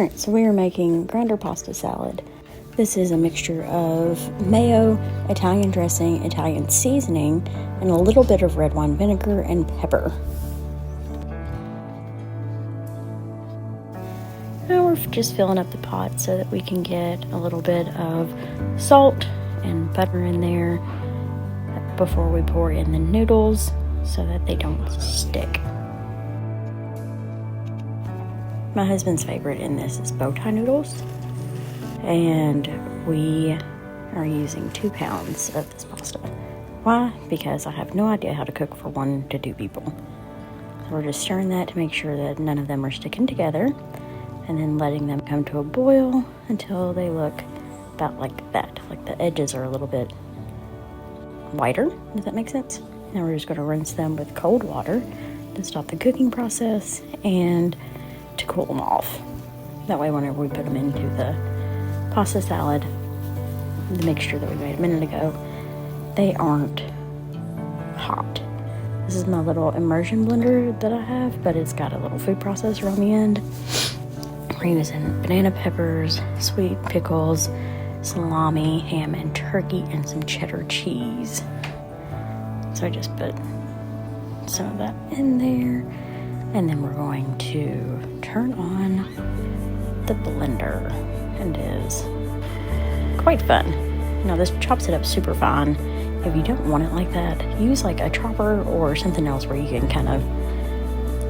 Alright, so we are making grinder pasta salad. This is a mixture of mayo, Italian dressing, Italian seasoning, and a little bit of red wine vinegar and pepper. Now we're just filling up the pot so that we can get a little bit of salt and butter in there before we pour in the noodles so that they don't stick. My husband's favorite in this is bow tie noodles, and we are using 2 pounds of this pasta. Why? Because I have no idea how to cook for 1 to 2 people. So we're just stirring that to make sure that none of them are sticking together, and then letting them come to a boil until they look about like that. Like the edges are a little bit whiter. Does that make sense? Now we're just going to rinse them with cold water to stop the cooking process and to cool them off. That way whenever we put them into the pasta salad, the mixture that we made a minute ago, they aren't hot. This is my little immersion blender that I have, but it's got a little food processor on the end. We're using banana peppers, sweet pickles, salami, ham and turkey, and some cheddar cheese. So I just put some of that in there, and then we're going to turn on the blender, and it is quite fun. Now this chops it up super fine. If you don't want it like that, use like a chopper or something else where you can kind of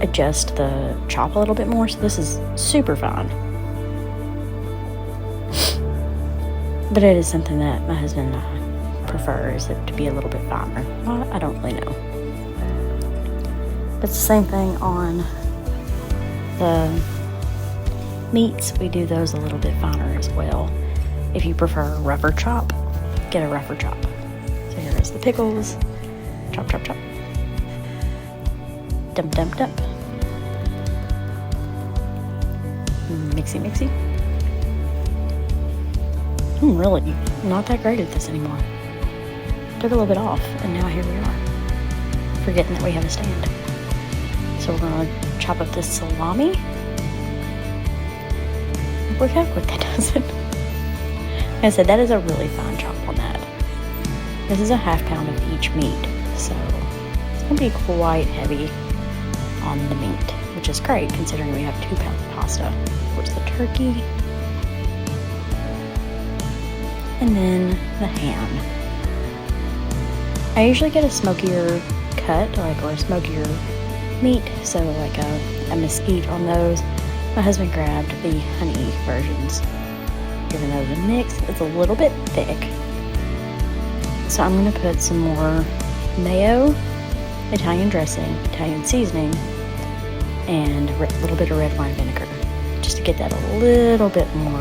adjust the chop a little bit more. So this is super fine, but it is something that my husband and I prefer, is it to be a little bit finer. Well, I don't really know. It's the same thing on the meats. We do those a little bit finer as well. If you prefer a rougher chop, get a rougher chop. So here is the pickles. Chop, chop, chop. Dump, dump, dump. Mixy, mixy. I'm really not that great at this anymore. Took a little bit off, and now here we are, forgetting that we have a stand. So we're going to chop up this salami. Look how quick that does it. Like I said, that is a really fine chop on that. This is a 1/2 pound of each meat, so it's going to be quite heavy on the meat, which is great considering we have 2 pounds of pasta. Where's the turkey? And then the ham. I usually get a smokier cut, or a smokier meat, so like a mesquite on those. My husband grabbed the honey versions, giving those a mix. It's a little bit thick, so I'm going to put some more mayo, Italian dressing, Italian seasoning, and a little bit of red wine vinegar, just to get that a little bit more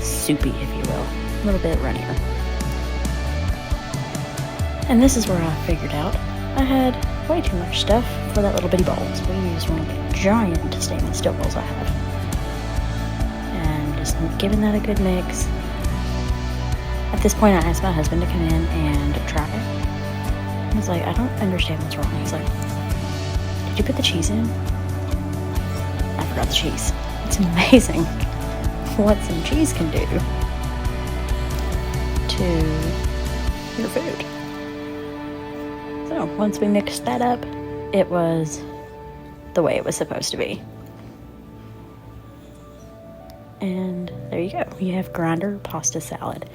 soupy, if you will, a little bit runnier. And this is where I figured out I had way too much stuff for that little bitty bowl, so we used one of the giant stainless steel bowls I have, and just giving that a good mix. At this point, I asked my husband to come in and try it. I was like, I don't understand what's wrong. He's like, did you put the cheese in? I forgot the cheese. It's amazing what some cheese can do to your food. So once we mixed that up, it was the way it was supposed to be. And there you go. You have grinder pasta salad.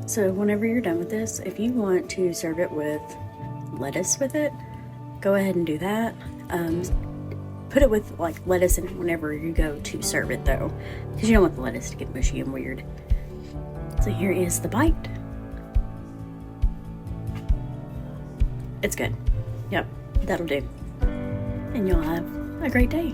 So whenever you're done with this, if you want to serve it with lettuce with it, go ahead and do that. Put it with like lettuce in it whenever you go to serve it though, because you don't want the lettuce to get mushy and weird. So here is the bite. It's good. Yep, that'll do. And you'll have a great day.